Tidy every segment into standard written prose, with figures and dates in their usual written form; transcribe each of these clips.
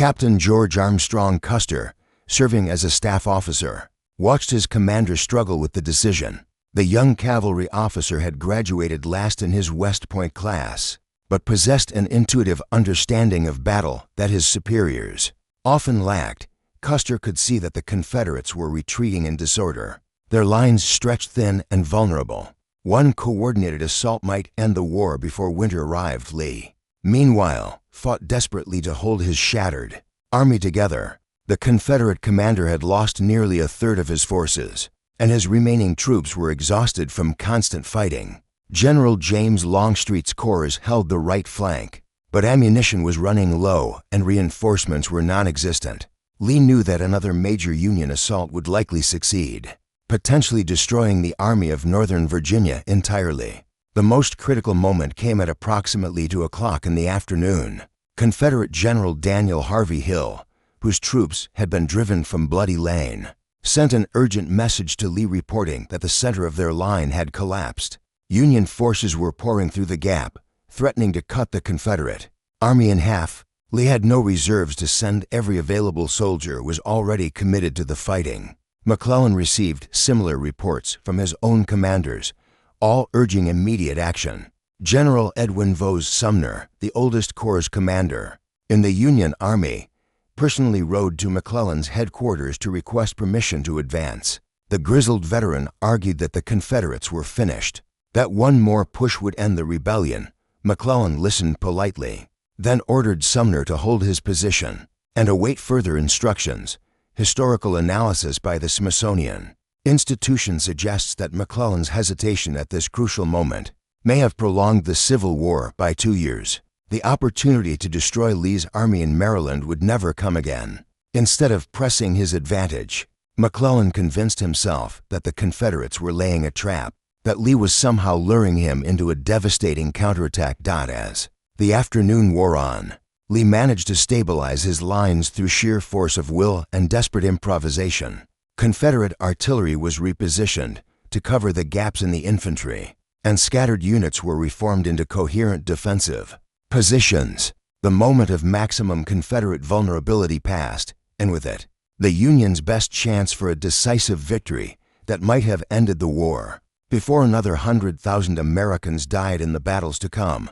Captain George Armstrong Custer, serving as a staff officer, watched his commander struggle with the decision. The young cavalry officer had graduated last in his West Point class, but possessed an intuitive understanding of battle that his superiors often lacked. Custer could see that the Confederates were retreating in disorder, their lines stretched thin and vulnerable. One coordinated assault might end the war before winter arrived. Lee, meanwhile, fought desperately to hold his shattered army together. The Confederate commander had lost nearly a third of his forces, and his remaining troops were exhausted from constant fighting. General James Longstreet's corps held the right flank, but ammunition was running low and reinforcements were non-existent. Lee knew that another major Union assault would likely succeed, potentially destroying the Army of Northern Virginia entirely. The most critical moment came at approximately 2 o'clock in the afternoon. Confederate General Daniel Harvey Hill, whose troops had been driven from Bloody Lane, sent an urgent message to Lee reporting that the center of their line had collapsed. Union forces were pouring through the gap, threatening to cut the Confederate army in half. Lee had no reserves to send. Every available soldier was already committed to the fighting. McClellan received similar reports from his own commanders, all urging immediate action. General Edwin Vose Sumner, the oldest corps commander in the Union Army, personally rode to McClellan's headquarters to request permission to advance. The grizzled veteran argued that the Confederates were finished, that one more push would end the rebellion. McClellan listened politely, then ordered Sumner to hold his position and await further instructions. Historical analysis by the Smithsonian Institution suggests that McClellan's hesitation at this crucial moment may have prolonged the Civil War by 2 years. The opportunity to destroy Lee's army in Maryland would never come again. Instead of pressing his advantage, McClellan convinced himself that the Confederates were laying a trap, that Lee was somehow luring him into a devastating counterattack. As the afternoon wore on, Lee managed to stabilize his lines through sheer force of will and desperate improvisation. Confederate artillery was repositioned to cover the gaps in the infantry, and scattered units were reformed into coherent defensive positions. The moment of maximum Confederate vulnerability passed, and with it, the Union's best chance for a decisive victory that might have ended the war. Before another 100,000 Americans died in the battles to come,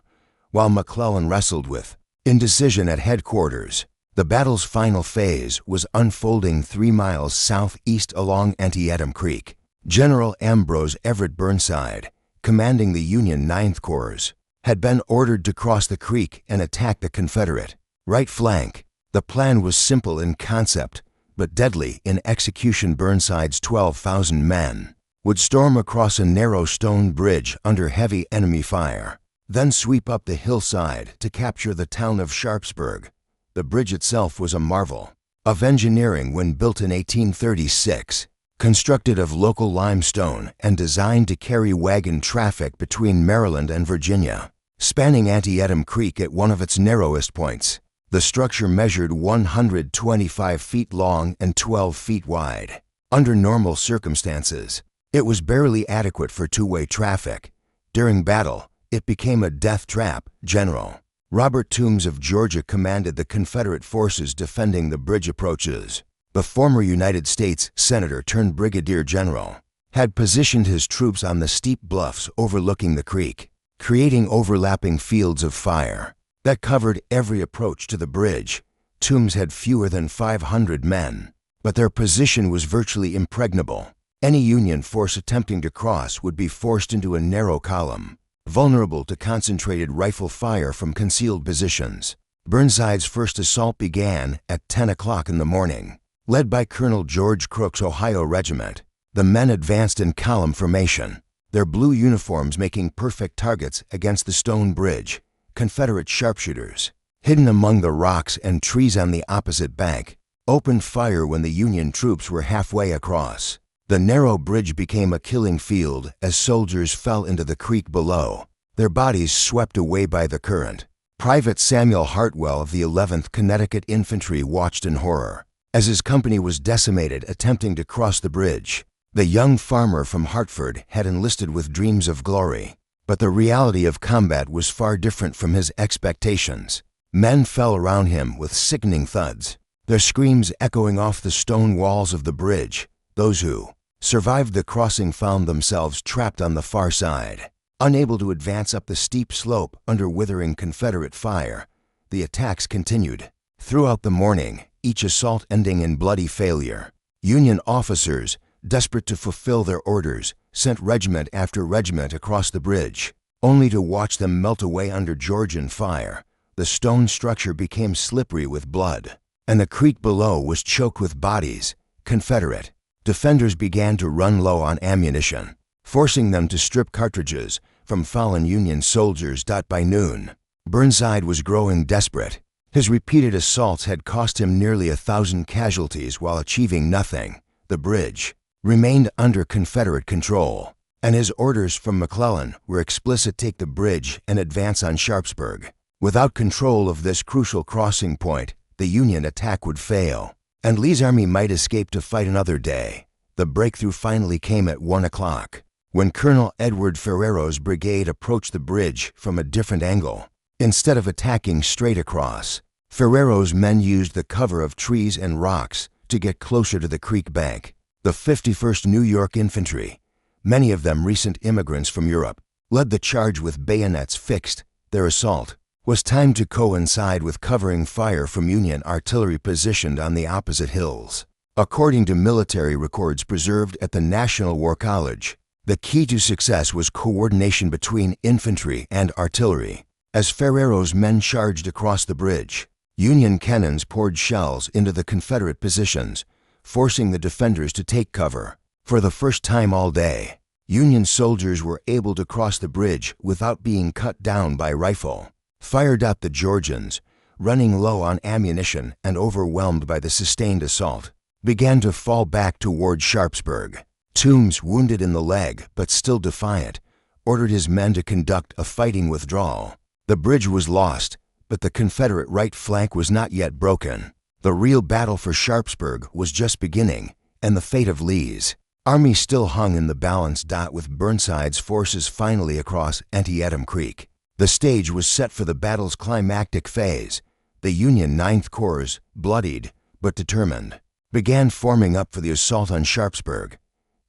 while McClellan wrestled with indecision at headquarters, the battle's final phase was unfolding 3 miles southeast along Antietam Creek. General Ambrose Everett Burnside, commanding the Union 9th Corps, had been ordered to cross the creek and attack the Confederate right flank. The plan was simple in concept, but deadly in execution. Burnside's 12,000 men would storm across a narrow stone bridge under heavy enemy fire, then sweep up the hillside to capture the town of Sharpsburg. The bridge itself was a marvel of engineering when built in 1836, constructed of local limestone and designed to carry wagon traffic between Maryland and Virginia. Spanning Antietam Creek at one of its narrowest points, the structure measured 125 feet long and 12 feet wide. Under normal circumstances, it was barely adequate for two-way traffic. During battle, it became a death trap. General Robert Toombs of Georgia commanded the Confederate forces defending the bridge approaches. The former United States Senator turned Brigadier General had positioned his troops on the steep bluffs overlooking the creek, creating overlapping fields of fire that covered every approach to the bridge. Toombs had fewer than 500 men, but their position was virtually impregnable. Any Union force attempting to cross would be forced into a narrow column, vulnerable to concentrated rifle fire from concealed positions. Burnside's first assault began at 10 o'clock in the morning. Led by Colonel George Crook's Ohio Regiment, the men advanced in column formation, their blue uniforms making perfect targets against the stone bridge. Confederate sharpshooters, hidden among the rocks and trees on the opposite bank, opened fire when the Union troops were halfway across. The narrow bridge became a killing field as soldiers fell into the creek below, their bodies swept away by the current. Private Samuel Hartwell of the 11th Connecticut Infantry watched in horror as his company was decimated attempting to cross the bridge. The young farmer from Hartford had enlisted with dreams of glory, but the reality of combat was far different from his expectations. Men fell around him with sickening thuds, their screams echoing off the stone walls of the bridge. Those who survived the crossing found themselves trapped on the far side. Unable to advance up the steep slope under withering Confederate fire, the attacks continued. Throughout the morning, each assault ending in bloody failure. Union officers, desperate to fulfill their orders, sent regiment after regiment across the bridge, only to watch them melt away under Georgian fire. The stone structure became slippery with blood, and the creek below was choked with bodies. Confederate defenders began to run low on ammunition, forcing them to strip cartridges from fallen Union soldiers. By noon, Burnside was growing desperate. His repeated assaults had cost him nearly 1,000 casualties while achieving nothing. The bridge remained under Confederate control, and his orders from McClellan were explicit: take the bridge and advance on Sharpsburg. Without control of this crucial crossing point, the Union attack would fail, and Lee's army might escape to fight another day. The breakthrough finally came at 1 o'clock, when Colonel Edward Ferrero's brigade approached the bridge from a different angle. Instead of attacking straight across, Ferrero's men used the cover of trees and rocks to get closer to the creek bank. The 51st New York Infantry, many of them recent immigrants from Europe, led the charge with bayonets fixed. Their assault was timed to coincide with covering fire from Union artillery positioned on the opposite hills. According to military records preserved at the National War College, the key to success was coordination between infantry and artillery. As Ferrero's men charged across the bridge, Union cannons poured shells into the Confederate positions, forcing the defenders to take cover. For the first time all day, Union soldiers were able to cross the bridge without being cut down by rifle. Fired up, the Georgians, running low on ammunition and overwhelmed by the sustained assault, began to fall back toward Sharpsburg. Toombs, wounded in the leg but still defiant, ordered his men to conduct a fighting withdrawal. The bridge was lost, but the Confederate right flank was not yet broken. The real battle for Sharpsburg was just beginning, and the fate of Lee's army still hung in the balance. With Burnside's forces finally across Antietam Creek, the stage was set for the battle's climactic phase. The Union 9th Corps, bloodied but determined, began forming up for the assault on Sharpsburg.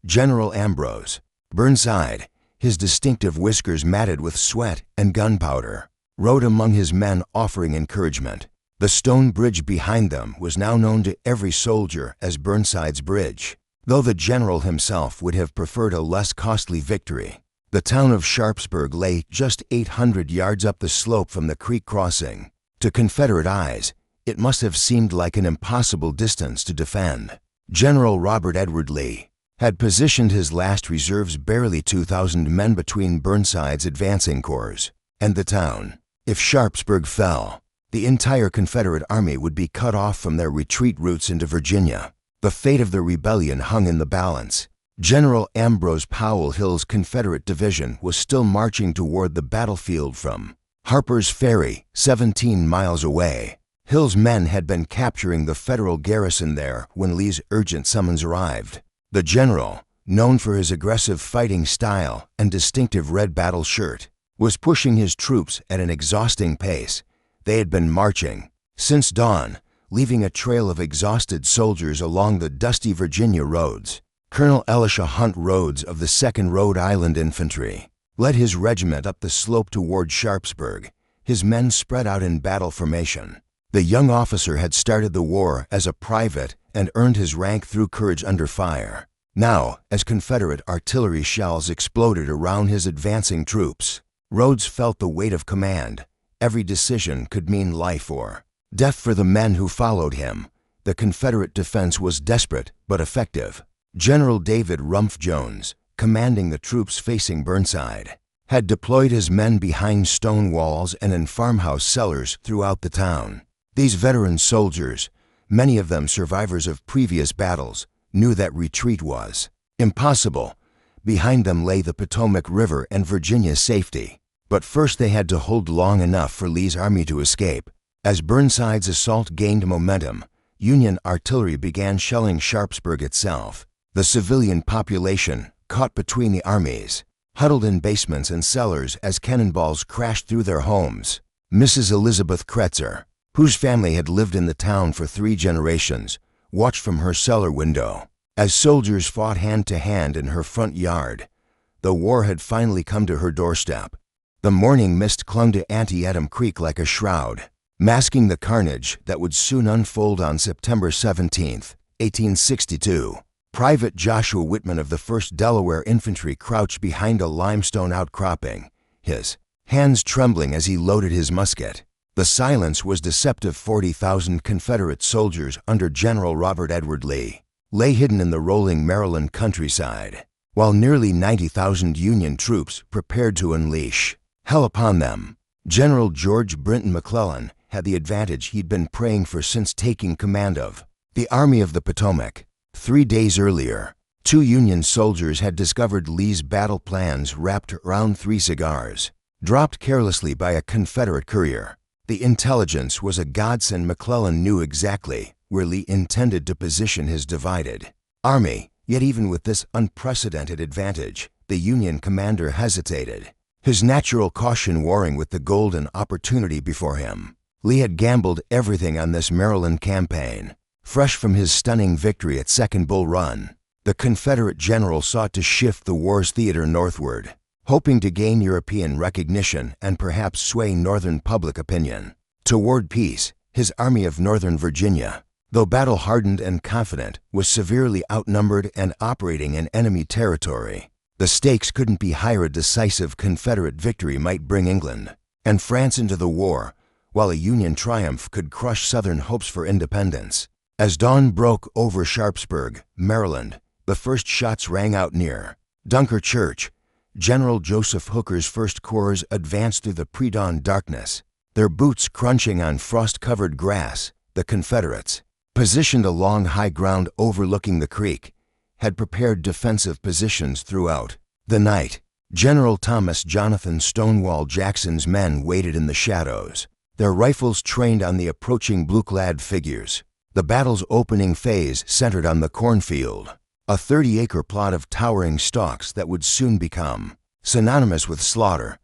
General Ambrose Burnside, his distinctive whiskers matted with sweat and gunpowder, rode among his men offering encouragement. The stone bridge behind them was now known to every soldier as Burnside's Bridge, though the general himself would have preferred a less costly victory. The town of Sharpsburg lay just 800 yards up the slope from the creek crossing. To Confederate eyes, it must have seemed like an impossible distance to defend. General Robert Edward Lee had positioned his last reserves, barely 2,000 men, between Burnside's advancing corps and the town. If Sharpsburg fell, the entire Confederate army would be cut off from their retreat routes into Virginia. The fate of the rebellion hung in the balance. General Ambrose Powell Hill's Confederate division was still marching toward the battlefield from Harper's Ferry, 17 miles away. Hill's men had been capturing the Federal garrison there when Lee's urgent summons arrived. The general, known for his aggressive fighting style and distinctive red battle shirt, was pushing his troops at an exhausting pace. They had been marching since dawn, leaving a trail of exhausted soldiers along the dusty Virginia roads. Colonel Elisha Hunt Rhodes of the 2nd Rhode Island Infantry led his regiment up the slope toward Sharpsburg, his men spread out in battle formation. The young officer had started the war as a private and earned his rank through courage under fire. Now, as Confederate artillery shells exploded around his advancing troops, Rhodes felt the weight of command. Every decision could mean life or death for the men who followed him. The Confederate defense was desperate but effective. General David Rumph Jones, commanding the troops facing Burnside, had deployed his men behind stone walls and in farmhouse cellars throughout the town. These veteran soldiers, many of them survivors of previous battles, knew that retreat was impossible. Behind them lay the Potomac River and Virginia's safety. But first they had to hold long enough for Lee's army to escape. As Burnside's assault gained momentum, Union artillery began shelling Sharpsburg itself. The civilian population, caught between the armies, huddled in basements and cellars as cannonballs crashed through their homes. Mrs. Elizabeth Kretzer, whose family had lived in the town for 3 generations, watched from her cellar window as soldiers fought hand to hand in her front yard. The war had finally come to her doorstep. The morning mist clung to Antietam Creek like a shroud, masking the carnage that would soon unfold on September 17, 1862. Private Joshua Whitman of the 1st Delaware Infantry crouched behind a limestone outcropping, his hands trembling as he loaded his musket. The silence was deceptive. 40,000 Confederate soldiers under General Robert Edward Lee lay hidden in the rolling Maryland countryside, while nearly 90,000 Union troops prepared to unleash hell upon them. General George Brinton McClellan had the advantage he'd been praying for since taking command of the Army of the Potomac. 3 days earlier, 2 Union soldiers had discovered Lee's battle plans wrapped around 3 cigars, dropped carelessly by a Confederate courier. The intelligence was a godsend. McClellan knew exactly where Lee intended to position his divided army, yet even with this unprecedented advantage, the Union commander hesitated, his natural caution warring with the golden opportunity before him. Lee had gambled everything on this Maryland campaign. Fresh from his stunning victory at Second Bull Run, the Confederate general sought to shift the war's theater northward, hoping to gain European recognition and perhaps sway Northern public opinion toward peace. His Army of Northern Virginia, though battle-hardened and confident, was severely outnumbered and operating in enemy territory. The stakes couldn't be higher. A decisive Confederate victory might bring England and France into the war, while a Union triumph could crush Southern hopes for independence. As dawn broke over Sharpsburg, Maryland, the first shots rang out near Dunker Church. General Joseph Hooker's First Corps advanced through the pre-dawn darkness, their boots crunching on frost-covered grass. The Confederates, positioned along high ground overlooking the creek, had prepared defensive positions throughout the night. General Thomas Jonathan Stonewall Jackson's men waited in the shadows, their rifles trained on the approaching blue-clad figures. The battle's opening phase centered on the cornfield, a 30-acre plot of towering stalks that would soon become synonymous with slaughter.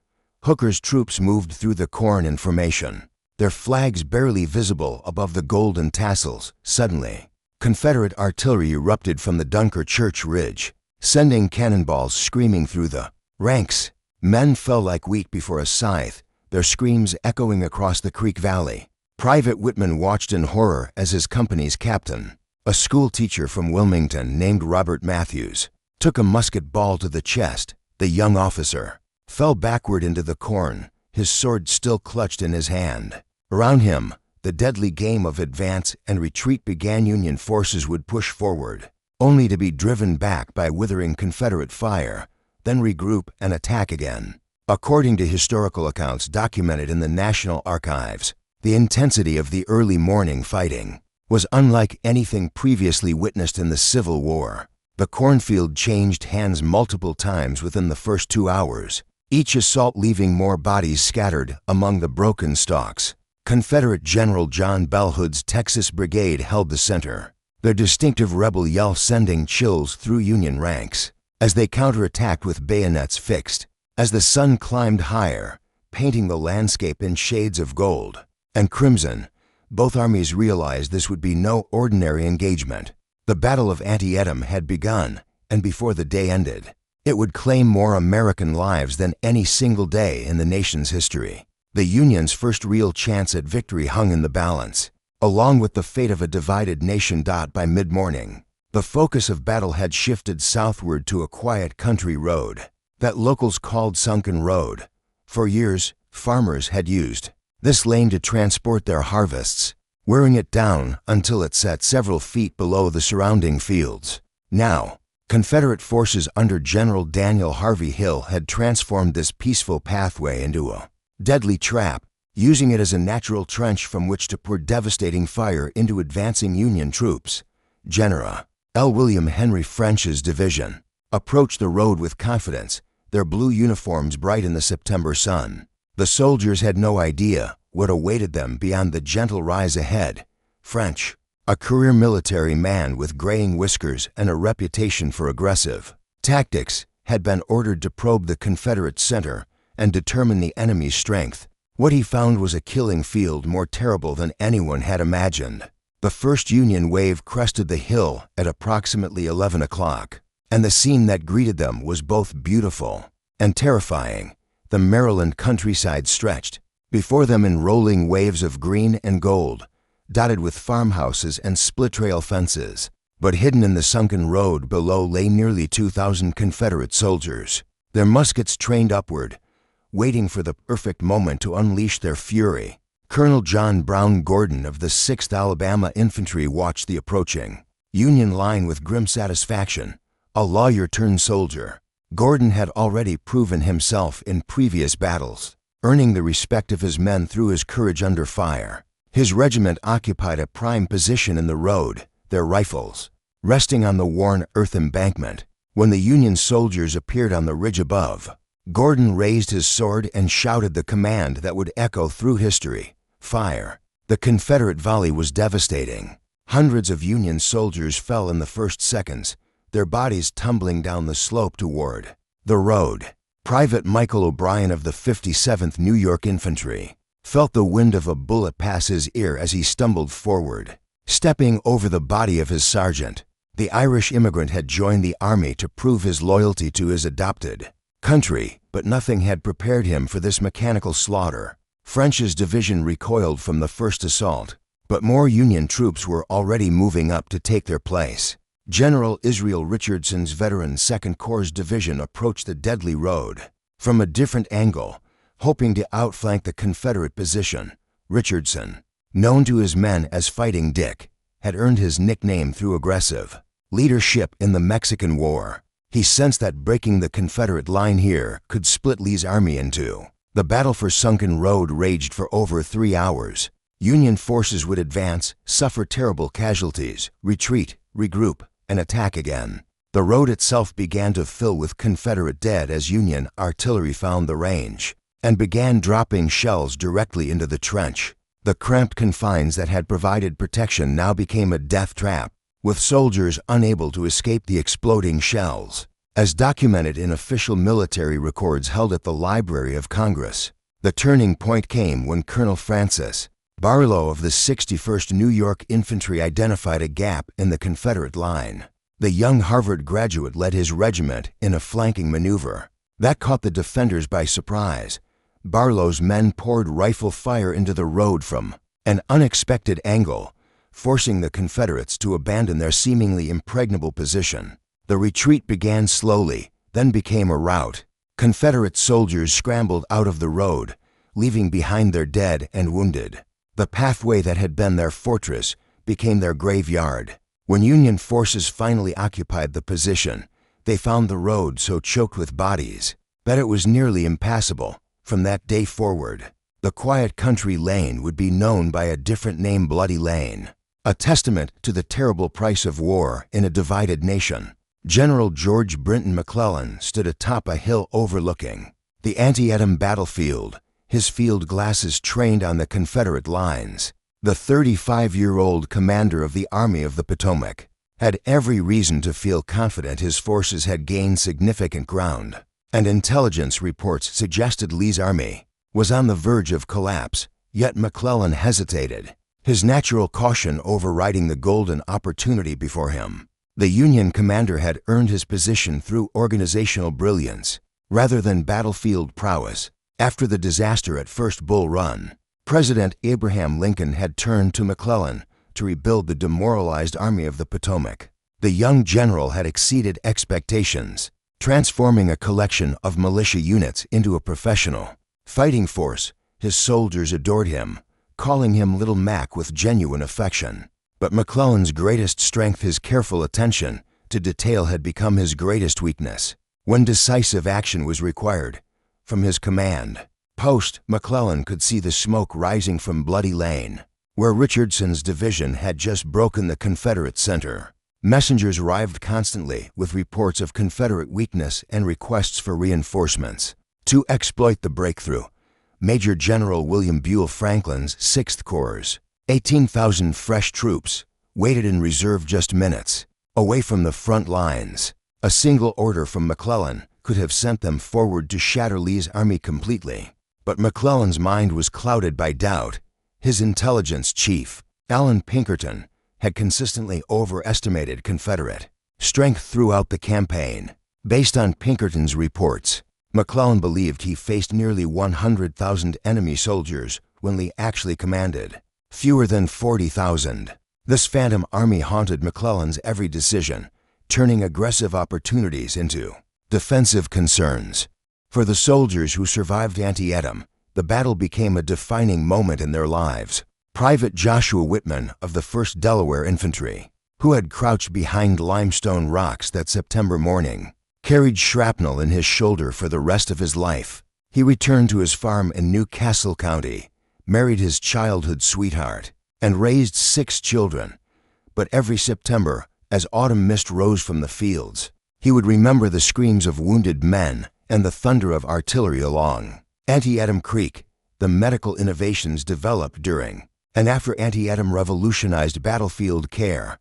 Hooker's troops moved through the corn in formation, their flags barely visible above the golden tassels. Suddenly, Confederate artillery erupted from the Dunker Church ridge, sending cannonballs screaming through the ranks. Men fell like wheat before a scythe, their screams echoing across the creek valley. Private Whitman watched in horror as his company's captain, a school teacher from Wilmington named Robert Matthews, took a musket ball to the chest. The young officer fell backward into the corn, his sword still clutched in his hand. Around him, the deadly game of advance and retreat began. Union forces would push forward, only to be driven back by withering Confederate fire, then regroup and attack again. According to historical accounts documented in the National Archives, the intensity of the early morning fighting was unlike anything previously witnessed in the Civil War. The cornfield changed hands multiple times within the first 2 hours, each assault leaving more bodies scattered among the broken stalks. Confederate General John Bell Hood's Texas Brigade held the center, their distinctive rebel yell sending chills through Union ranks as they counterattacked with bayonets fixed. As the sun climbed higher, painting the landscape in shades of gold and crimson, both armies realized this would be no ordinary engagement. The Battle of Antietam had begun, and before the day ended, it would claim more American lives than any single day in the nation's history. The Union's first real chance at victory hung in the balance, along with the fate of a divided nation. By mid-morning, the focus of battle had shifted southward to a quiet country road that locals called Sunken Road. For years, farmers had used this lane to transport their harvests, wearing it down until it sat several feet below the surrounding fields. Now, Confederate forces under General Daniel Harvey Hill had transformed this peaceful pathway into a deadly trap, using it as a natural trench from which to pour devastating fire into advancing Union troops. General L. William Henry French's division approached the road with confidence, their blue uniforms bright in the September sun. The soldiers had no idea what awaited them beyond the gentle rise ahead. French, a career military man with graying whiskers and a reputation for aggressive tactics, had been ordered to probe the Confederate center and determine the enemy's strength. What he found was a killing field more terrible than anyone had imagined. The first Union wave crested the hill at approximately 11 o'clock, and the scene that greeted them was both beautiful and terrifying. The Maryland countryside stretched before them in rolling waves of green and gold, dotted with farmhouses and split-rail fences. But hidden in the sunken road below lay nearly 2,000 Confederate soldiers, their muskets trained upward, waiting for the perfect moment to unleash their fury. Colonel John Brown Gordon of the 6th Alabama Infantry watched the approaching Union line with grim satisfaction. A lawyer-turned-soldier, Gordon had already proven himself in previous battles, earning the respect of his men through his courage under fire. His regiment occupied a prime position in the road, their rifles resting on the worn earth embankment. When the Union soldiers appeared on the ridge above, Gordon raised his sword and shouted the command that would echo through history: "Fire!" The Confederate volley was devastating. Hundreds of Union soldiers fell in the first seconds, their bodies tumbling down the slope toward the road. Private Michael O'Brien of the 57th New York Infantry felt the wind of a bullet pass his ear as he stumbled forward, stepping over the body of his sergeant. The Irish immigrant had joined the army to prove his loyalty to his adopted country, but nothing had prepared him for this mechanical slaughter. French's division recoiled from the first assault, but more Union troops were already moving up to take their place. General Israel Richardson's veteran 2nd Corps division approached the deadly road from a different angle, hoping to outflank the Confederate position. Richardson, known to his men as Fighting Dick, had earned his nickname through aggressive leadership in the Mexican War. He sensed that breaking the Confederate line here could split Lee's army in two. The battle for Sunken Road raged for over 3 hours. Union forces would advance, suffer terrible casualties, retreat, regroup, and attack again. The road itself began to fill with Confederate dead as Union artillery found the range and began dropping shells directly into the trench. The cramped confines that had provided protection now became a death trap, with soldiers unable to escape the exploding shells. As documented in official military records held at the Library of Congress, the turning point came when Colonel Francis Barlow of the 61st New York Infantry identified a gap in the Confederate line. The young Harvard graduate led his regiment in a flanking maneuver that caught the defenders by surprise. Barlow's men poured rifle fire into the road from an unexpected angle, forcing the Confederates to abandon their seemingly impregnable position. The retreat began slowly, then became a rout. Confederate soldiers scrambled out of the road, leaving behind their dead and wounded. The pathway that had been their fortress became their graveyard. When Union forces finally occupied the position, they found the road so choked with bodies that it was nearly impassable. From that day forward, the quiet country lane would be known by a different name: Bloody Lane, a testament to the terrible price of war in a divided nation. General George Brinton McClellan stood atop a hill overlooking the Antietam battlefield, his field glasses trained on the Confederate lines. The 35-year-old commander of the Army of the Potomac had every reason to feel confident his forces had gained significant ground, and intelligence reports suggested Lee's army was on the verge of collapse. Yet McClellan hesitated, his natural caution overriding the golden opportunity before him. The Union commander had earned his position through organizational brilliance rather than battlefield prowess. After the disaster at First Bull Run, President Abraham Lincoln had turned to McClellan to rebuild the demoralized Army of the Potomac. The young general had exceeded expectations, transforming a collection of militia units into a professional fighting force. His soldiers adored him, calling him Little Mac with genuine affection. But McClellan's greatest strength, his careful attention to detail, had become his greatest weakness. When decisive action was required from his command post, McClellan could see the smoke rising from Bloody Lane, where Richardson's division had just broken the Confederate center. Messengers arrived constantly with reports of Confederate weakness and requests for reinforcements. To exploit the breakthrough, Major General William Buell Franklin's 6th Corps, 18,000 fresh troops, waited in reserve just minutes away from the front lines. A single order from McClellan could have sent them forward to shatter Lee's army completely. But McClellan's mind was clouded by doubt. His intelligence chief, Alan Pinkerton, had consistently overestimated Confederate strength throughout the campaign. Based on Pinkerton's reports, McClellan believed he faced nearly 100,000 enemy soldiers when Lee actually commanded fewer than 40,000. This phantom army haunted McClellan's every decision, turning aggressive opportunities into defensive concerns. For the soldiers who survived Antietam, the battle became a defining moment in their lives. Private Joshua Whitman of the 1st Delaware Infantry, who had crouched behind limestone rocks that September morning, carried shrapnel in his shoulder for the rest of his life. He returned to his farm in New Castle County, married his childhood sweetheart, and raised 6 children. But every September, as autumn mist rose from the fields, he would remember the screams of wounded men and the thunder of artillery along Antietam Creek. The medical innovations developed during and after Antietam revolutionized battlefield care.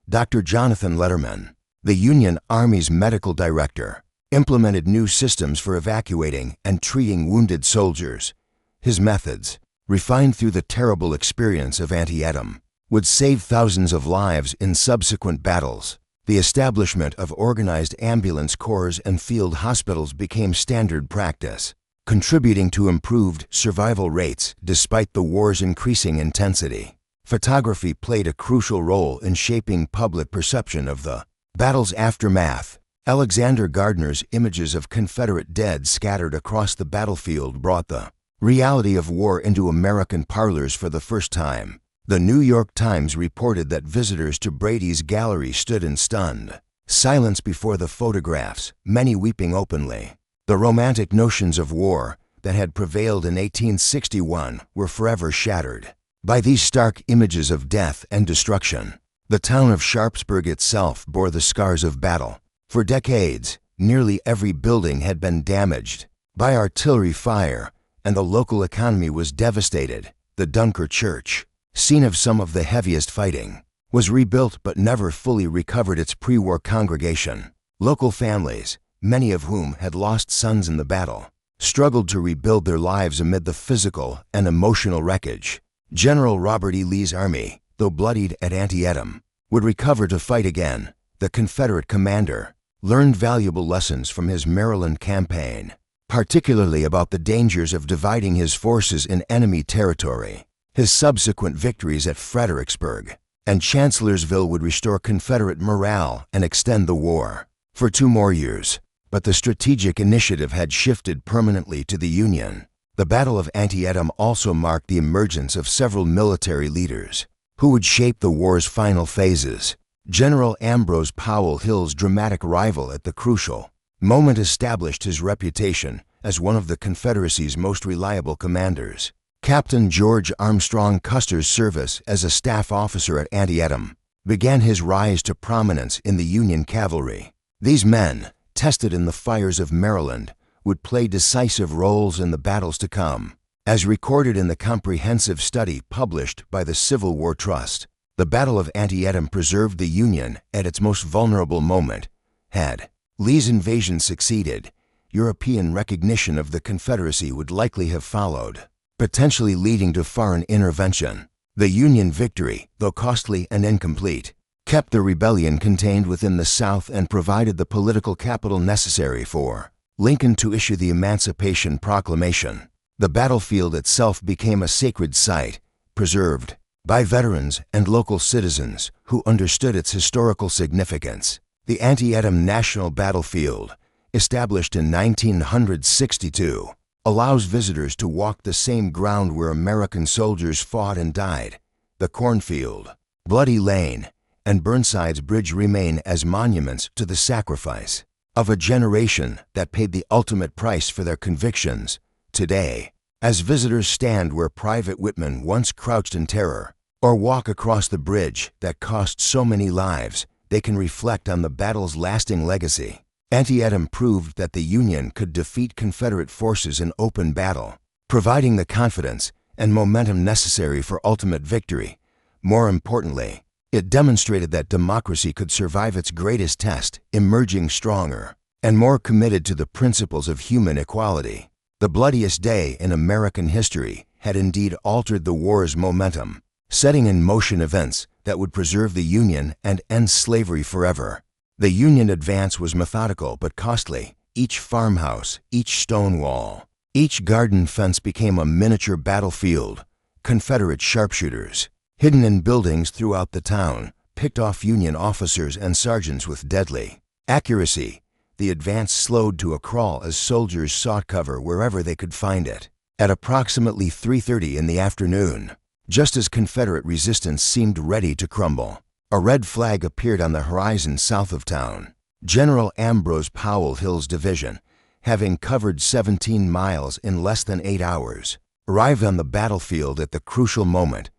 Dr. Jonathan Letterman, the Union Army's medical director, implemented new systems for evacuating and treating wounded soldiers. His methods, refined through the terrible experience of Antietam, would save thousands of lives in subsequent battles. The establishment of organized ambulance corps and field hospitals became standard practice, contributing to improved survival rates despite the war's increasing intensity. Photography played a crucial role in shaping public perception of the battle's aftermath. Alexander Gardner's images of Confederate dead scattered across the battlefield brought the reality of war into American parlors for the first time. The New York Times reported that visitors to Brady's gallery stood in stunned silence before the photographs, many weeping openly. The romantic notions of war that had prevailed in 1861 were forever shattered by these stark images of death and destruction. The town of Sharpsburg itself bore the scars of battle. For decades, nearly every building had been damaged by artillery fire, and the local economy was devastated. The Dunker Church, scene of some of the heaviest fighting, was rebuilt but never fully recovered its pre-war congregation. Local families, many of whom had lost sons in the battle, struggled to rebuild their lives amid the physical and emotional wreckage. General Robert E. Lee's army, though bloodied at Antietam, would recover to fight again. The Confederate commander learned valuable lessons from his Maryland campaign, particularly about the dangers of dividing his forces in enemy territory. His subsequent victories at Fredericksburg and Chancellorsville would restore Confederate morale and extend the war for 2 more years. But the strategic initiative had shifted permanently to the Union. The Battle of Antietam also marked the emergence of several military leaders who would shape the war's final phases. General Ambrose Powell Hill's dramatic arrival at the crucial moment established his reputation as one of the Confederacy's most reliable commanders. Captain George Armstrong Custer's service as a staff officer at Antietam began his rise to prominence in the Union cavalry. These men, tested in the fires of Maryland, would play decisive roles in the battles to come. As recorded in the comprehensive study published by the Civil War Trust, the Battle of Antietam preserved the Union at its most vulnerable moment. Had Lee's invasion succeeded, European recognition of the Confederacy would likely have followed, potentially leading to foreign intervention. The Union victory, though costly and incomplete, kept the rebellion contained within the South and provided the political capital necessary for Lincoln to issue the Emancipation Proclamation. The battlefield itself became a sacred site, preserved by veterans and local citizens who understood its historical significance. The Antietam National Battlefield, established in 1962, allows visitors to walk the same ground where American soldiers fought and died. The Cornfield, Bloody Lane, and Burnside's Bridge remain as monuments to the sacrifice of a generation that paid the ultimate price for their convictions. Today, as visitors stand where Private Whitman once crouched in terror, or walk across the bridge that cost so many lives, they can reflect on the battle's lasting legacy. Antietam proved that the Union could defeat Confederate forces in open battle, providing the confidence and momentum necessary for ultimate victory. More importantly, it demonstrated that democracy could survive its greatest test, emerging stronger and more committed to the principles of human equality. The bloodiest day in American history had indeed altered the war's momentum, setting in motion events that would preserve the Union and end slavery forever. The Union advance was methodical but costly. Each farmhouse, each stone wall, each garden fence became a miniature battlefield. Confederate sharpshooters, hidden in buildings throughout the town, picked off Union officers and sergeants with deadly accuracy. The advance slowed to a crawl as soldiers sought cover wherever they could find it. At approximately 3:30 in the afternoon, just as Confederate resistance seemed ready to crumble, a red flag appeared on the horizon south of town. General Ambrose Powell Hill's division, having covered 17 miles in less than 8 hours, arrived on the battlefield at the crucial moment.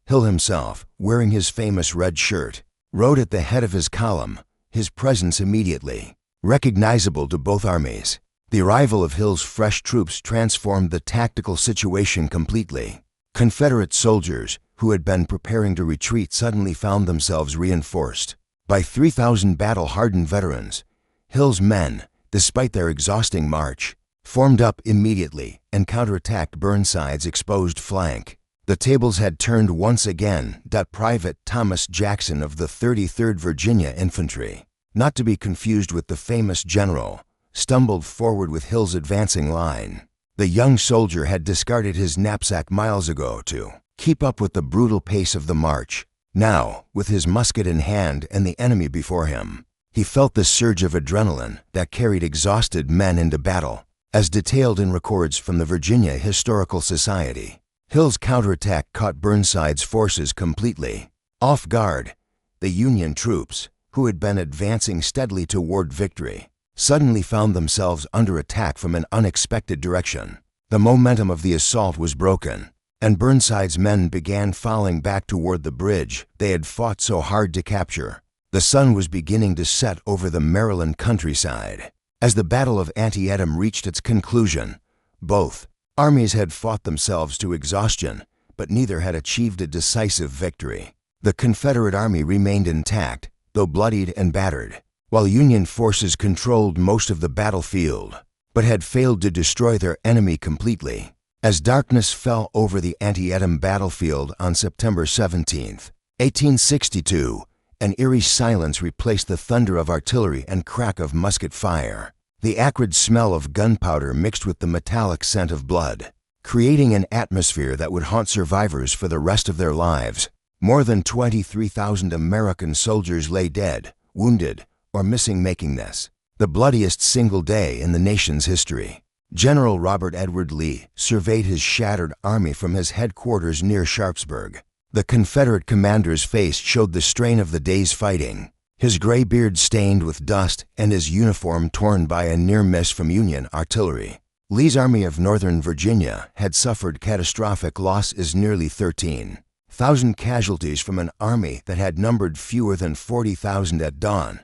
Hill himself, wearing his famous red shirt, rode at the head of his column, his presence immediately recognizable to both armies. The arrival of Hill's fresh troops transformed the tactical situation completely. Confederate soldiers, who had been preparing to retreat, suddenly found themselves reinforced by 3,000 battle-hardened veterans. Hill's men, despite their exhausting march, formed up immediately and counterattacked Burnside's exposed flank. The tables had turned once again. Private Thomas Jackson of the 33rd Virginia Infantry, not to be confused with the famous general, stumbled forward with Hill's advancing line. The young soldier had discarded his knapsack miles ago to keep up with the brutal pace of the march. Now, with his musket in hand and the enemy before him, he felt the surge of adrenaline that carried exhausted men into battle. As detailed in records from the Virginia Historical Society, Hill's counterattack caught Burnside's forces completely off guard. The Union troops, who had been advancing steadily toward victory, suddenly found themselves under attack from an unexpected direction. The momentum of the assault was broken, and Burnside's men began falling back toward the bridge they had fought so hard to capture. The sun was beginning to set over the Maryland countryside. As the Battle of Antietam reached its conclusion, both armies had fought themselves to exhaustion, but neither had achieved a decisive victory. The Confederate army remained intact, though bloodied and battered, while Union forces controlled most of the battlefield, but had failed to destroy their enemy completely. As darkness fell over the Antietam battlefield on September 17, 1862, an eerie silence replaced the thunder of artillery and crack of musket fire. The acrid smell of gunpowder mixed with the metallic scent of blood, creating an atmosphere that would haunt survivors for the rest of their lives. More than 23,000 American soldiers lay dead, wounded, or missing, making this the bloodiest single day in the nation's history. General Robert Edward Lee surveyed his shattered army from his headquarters near Sharpsburg. The Confederate commander's face showed the strain of the day's fighting, his gray beard stained with dust and his uniform torn by a near miss from Union artillery. Lee's Army of Northern Virginia had suffered catastrophic losses, nearly 13,000 casualties from an army that had numbered fewer than 40,000 at dawn.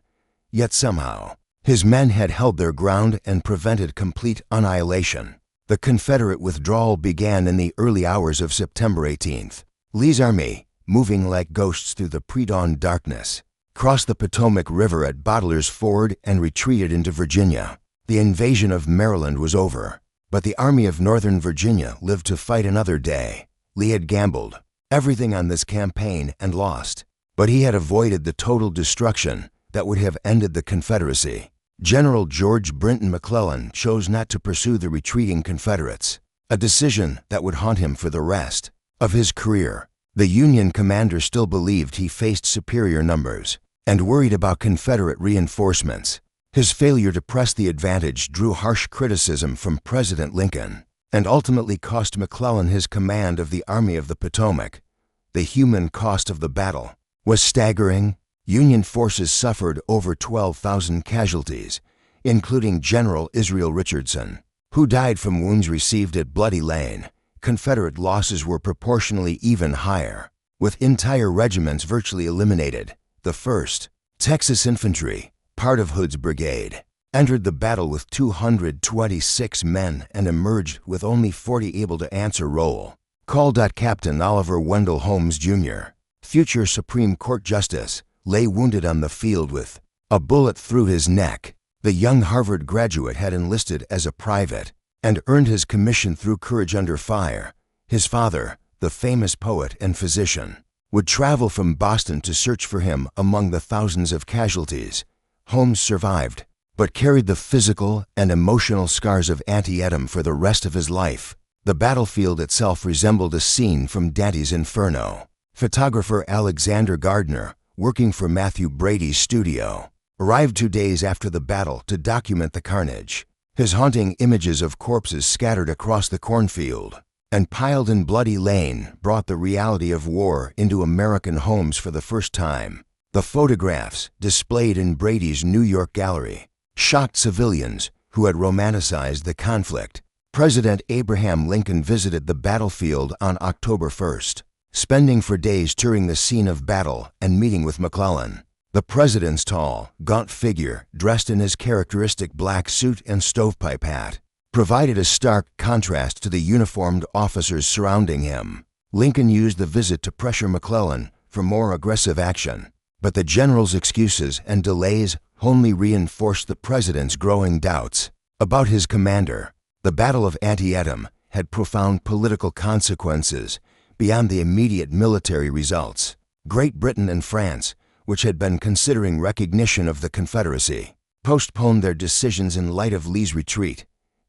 Yet somehow, his men had held their ground and prevented complete annihilation. The Confederate withdrawal began in the early hours of September 18th. Lee's army, moving like ghosts through the pre-dawn darkness, crossed the Potomac River at Bottler's Ford and retreated into Virginia. The invasion of Maryland was over, but the Army of Northern Virginia lived to fight another day. Lee had gambled everything on this campaign and lost, but he had avoided the total destruction that would have ended the Confederacy. General George Brinton McClellan chose not to pursue the retreating Confederates, a decision that would haunt him for the rest of his career. The Union commander still believed he faced superior numbers and worried about Confederate reinforcements. His failure to press the advantage drew harsh criticism from President Lincoln and ultimately cost McClellan his command of the Army of the Potomac. The human cost of the battle was staggering. Union forces suffered over 12,000 casualties, including General Israel Richardson, who died from wounds received at Bloody Lane. Confederate losses were proportionally even higher, with entire regiments virtually eliminated. The 1st Texas Infantry, part of Hood's brigade, entered the battle with 226 men and emerged with only 40 able to answer roll call. Captain Oliver Wendell Holmes, Jr., future Supreme Court Justice, lay wounded on the field with a bullet through his neck. The young Harvard graduate had enlisted as a private and earned his commission through courage under fire. His father, the famous poet and physician, would travel from Boston to search for him among the thousands of casualties. Holmes survived, but carried the physical and emotional scars of Antietam for the rest of his life. The battlefield itself resembled a scene from Dante's Inferno. Photographer Alexander Gardner, working for Matthew Brady's studio, arrived 2 days after the battle to document the carnage. His haunting images of corpses scattered across the cornfield and piled in Bloody Lane brought the reality of war into American homes for the first time. The photographs, displayed in Brady's New York gallery, shocked civilians who had romanticized the conflict. President Abraham Lincoln visited the battlefield on October 1st, spending for days touring the scene of battle and meeting with McClellan. The president's tall, gaunt figure, dressed in his characteristic black suit and stovepipe hat, provided a stark contrast to the uniformed officers surrounding him. Lincoln used the visit to pressure McClellan for more aggressive action, but the general's excuses and delays only reinforced the president's growing doubts about his commander. The Battle of Antietam had profound political consequences beyond the immediate military results. Great Britain and France, which had been considering recognition of the Confederacy, postponed their decisions in light of Lee's retreat.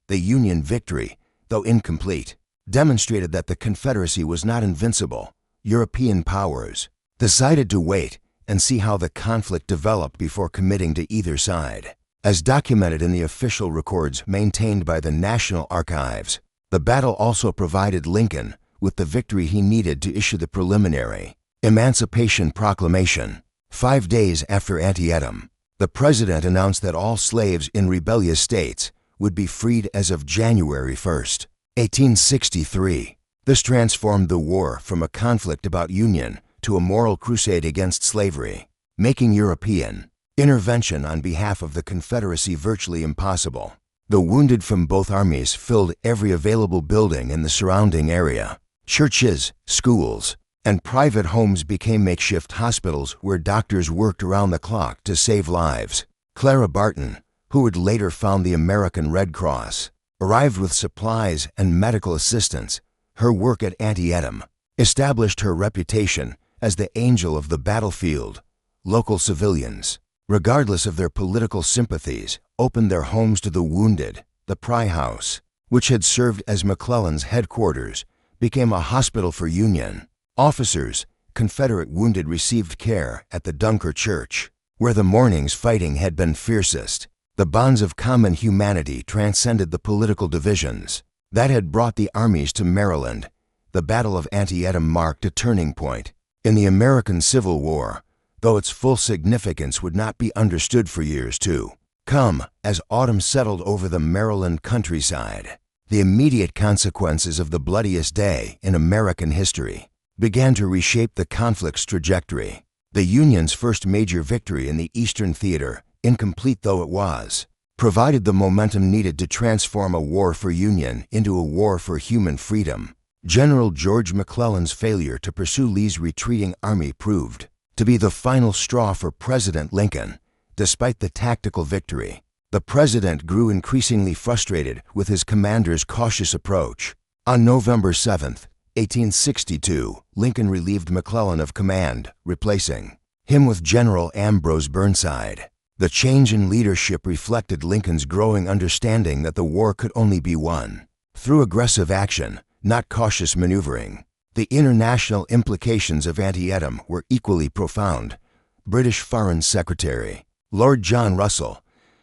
The Union victory, though incomplete, demonstrated that the Confederacy was not invincible. European powers decided to wait and see how the conflict developed before committing to either side. As documented in the official records maintained by the National Archives, the battle also provided Lincoln with the victory he needed to issue the preliminary Emancipation Proclamation. 5 days after Antietam, the president announced that all slaves in rebellious states would be freed as of January 1st, 1863. This transformed the war from a conflict about union to a moral crusade against slavery, making European intervention on behalf of the Confederacy virtually impossible. The wounded from both armies filled every available building in the surrounding area. Churches, schools, and private homes became makeshift hospitals where doctors worked around the clock to save lives. Clara Barton, who would later found the American Red Cross, arrived with supplies and medical assistance. Her work at Antietam established her reputation as the angel of the battlefield. Local civilians, regardless of their political sympathies, opened their homes to the wounded. The Pry House, which had served as McClellan's headquarters, became a hospital for Union officers. Confederate wounded received care at the Dunker Church, where the morning's fighting had been fiercest. The bonds of common humanity transcended the political divisions that had brought the armies to Maryland. The Battle of Antietam marked a turning point in the American Civil War, though its full significance would not be understood for years to come. As autumn settled over the Maryland countryside, the immediate consequences of the bloodiest day in American history began to reshape the conflict's trajectory. The Union's first major victory in the Eastern Theater, incomplete though it was, provided the momentum needed to transform a war for Union into a war for human freedom. General George McClellan's failure to pursue Lee's retreating army proved to be the final straw for President Lincoln. Despite the tactical victory, the president grew increasingly frustrated with his commander's cautious approach. On November 7, 1862, Lincoln relieved McClellan of command, replacing him with General Ambrose Burnside. The change in leadership reflected Lincoln's growing understanding that the war could only be won through aggressive action, not cautious maneuvering. The international implications of Antietam were equally profound. British Foreign Secretary Lord John Russell,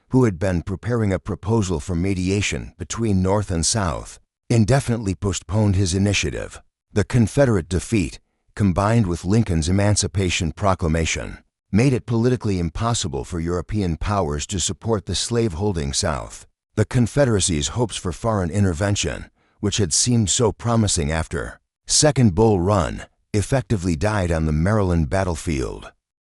who had been preparing a proposal for mediation between North and South, indefinitely postponed his initiative. The Confederate defeat, combined with Lincoln's Emancipation Proclamation, made it politically impossible for European powers to support the slave-holding South. The Confederacy's hopes for foreign intervention, which had seemed so promising after Second Bull Run, effectively died on the Maryland battlefield.